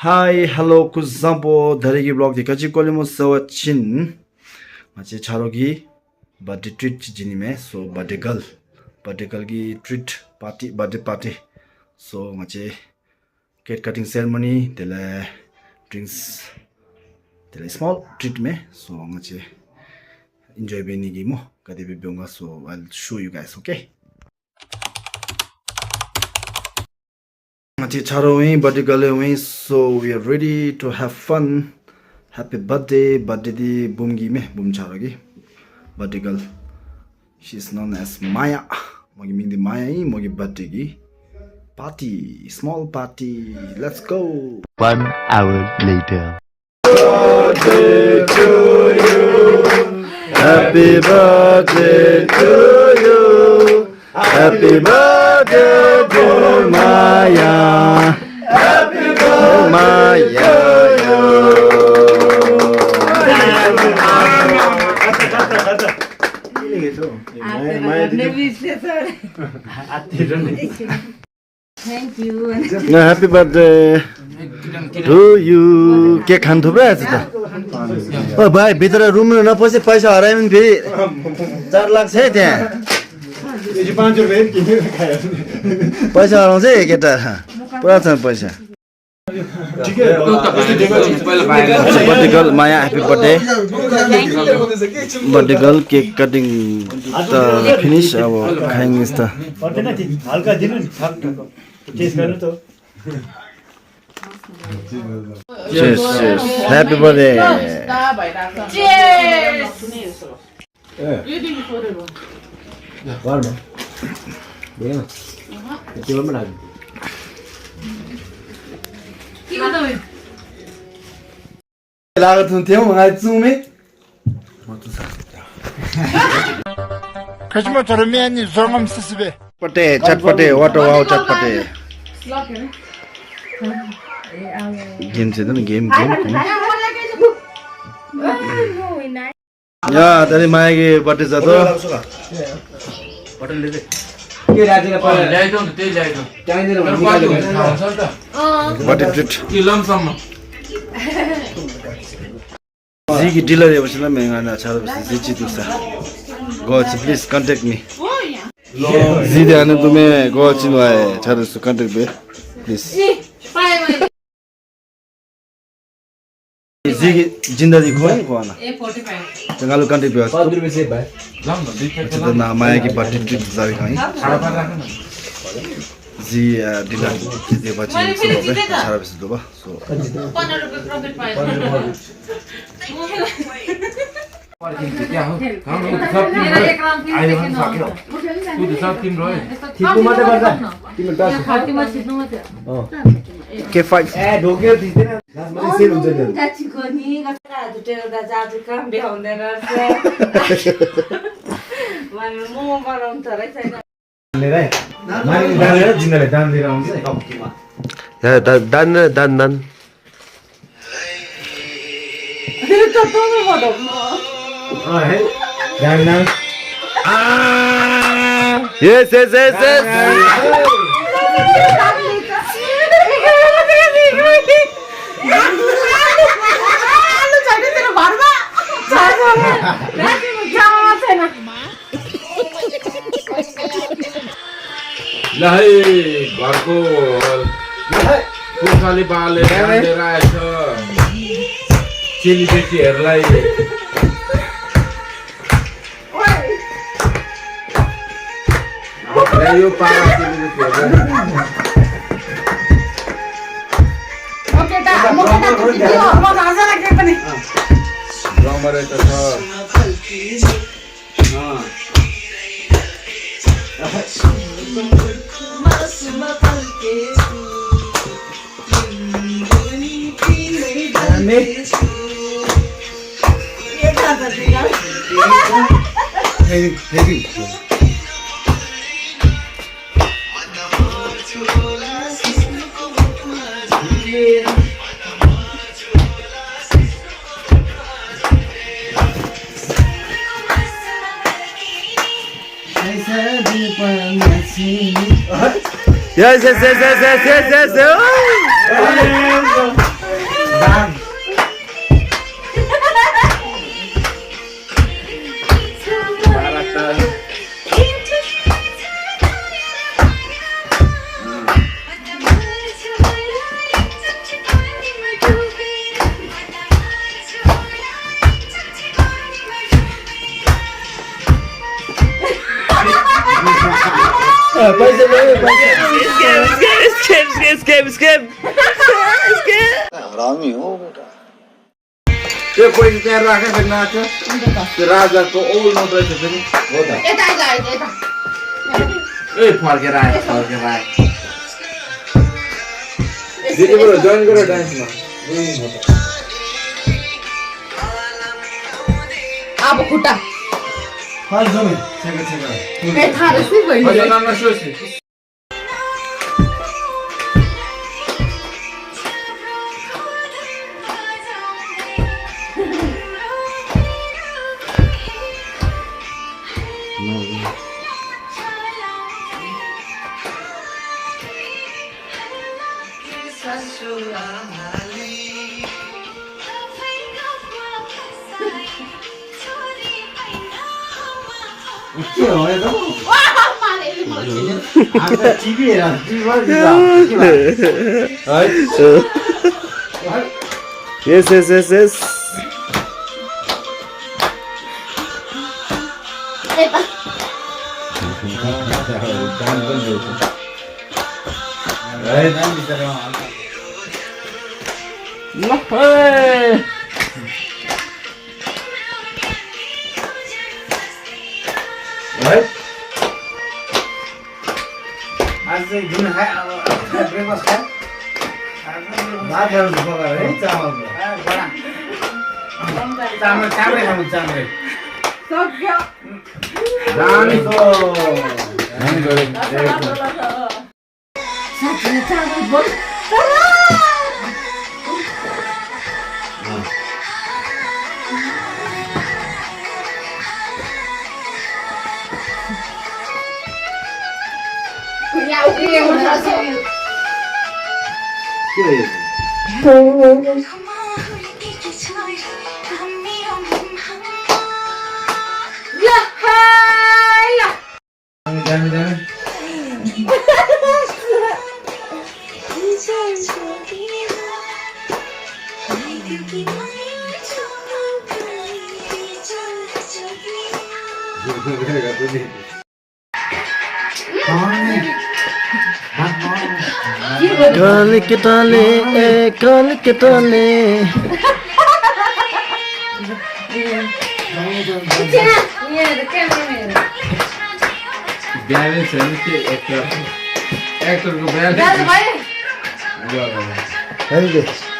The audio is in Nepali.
Hi, hello, kuzampo darigi blog di kaji kolimo sawachin. Mache charogi birthday treat jinime so birthday girl gi treat party birthday party. So mache cake cutting ceremony dela drinks dela small treat me so mache enjoy beni gi mo kadi be bonga so I'll show you guys, okay? Birthday girl, so we are ready to have fun. Happy birthday di boomgi me boom charogi birthday girl. She's known as Maya. Mogi ming di Maya mogi birthday gi party, small party. Let's go. 1 hour later. Birthday to you. Happy birthday to you. Happy birthday to Maya. Happy birthday Maya. Thank you. Happy birthday to you. Cake खान थुप्रै आछ त ओ भाइ भित्र रुम न पसे पैसा हरायो भने फेरि 4 लाख छ है त्यहाँ पैसा हराउँछ है केटा पुरा छ पैसा birthday girl Maya, happy birthday. Birthday girl cake cutting finish अब खाइङ यस्ता हल्का दिनु नि टेस्ट गर्नु त cheers happy birthday लागत हुन्थ्यो मलाई जुमे Kaçma torumeni zorgam sisibe. पटे चटपटे वाटर वाउ चटपटे गेम चाहिँ त गेम या तनी मायागी बर्थडे छ त के राखेर पहिला ल्याइदौ न त्यही ल्याइदौ चाहिँदैन भने निकाल्नु त बर्थडे ट्रिट कि लमसम्म जी की डीलर है उसने महंगा अच्छा जी जी दूसरा go please contact me जी दे आने तुम्हें go चिनो आए अच्छा तो contact me please जी की जिंदगी खोए को आना तंगालू contact पे 5 रुपैयाँ से भाइ लम न तो ना माया की बर्थडे ट्रिट जारी खाई जी डीलर दे बच्चे अच्छा बस दो बा सो 15 रुपैयाँ प्रॉफिट पाए क्या हो काम हो सब तिम्रो अहिले पनि सक्यो तु त सब तिम्रो है थिप्नु मात्रै गर्दा तिम्रो 10 फातिमा छिट्नु मात्रै के 5 ए ढोक्यो दिदैन लास्टमा सेल हुन्छ नि जाचिको नि कता दुटेर जाजु काम भ्याउँदैन रहेछ मन मोमो बनाउन त रहेछ हैन लिएर मानि दान जिन्दले दान दिएर आउँछ Ya dan. त्यो त तँले भडौ है दान yes ल है घरको पुर्खाली बाले लिएर आएछ चेलीबेटीहरूलाई यो पारा चेलीबेटीहरूलाई रमरे त yes पैसा ल्यायो पैसा त्यो पैसा त्यहाँ राखेँ फेरि नाच्छ त्यो राजाको ओल्डमा रहेछ फेरि हो त ए फर्केर आयो दिदी बरु जोइन गर डान्समा अब खुट्टा फल जमे छेका छेका थाहा रहेछ नि हजुर नाममा सोच्नु के हो यो त टिभी हेर टिभीमा Yes, yes, yes, yes. आज चाहिँ जुन ब्रेकफास्ट खायो भात खानु पकाएर है चामलको चामल चाम्रे खानु चाम्रे सक्यो दामी साथी चामल बोल के हो यो दामी दामी Kali ketale, kali ketale. Balance छैन त्यो एक्टरको ब्यालेन्स थ्याङ्क यू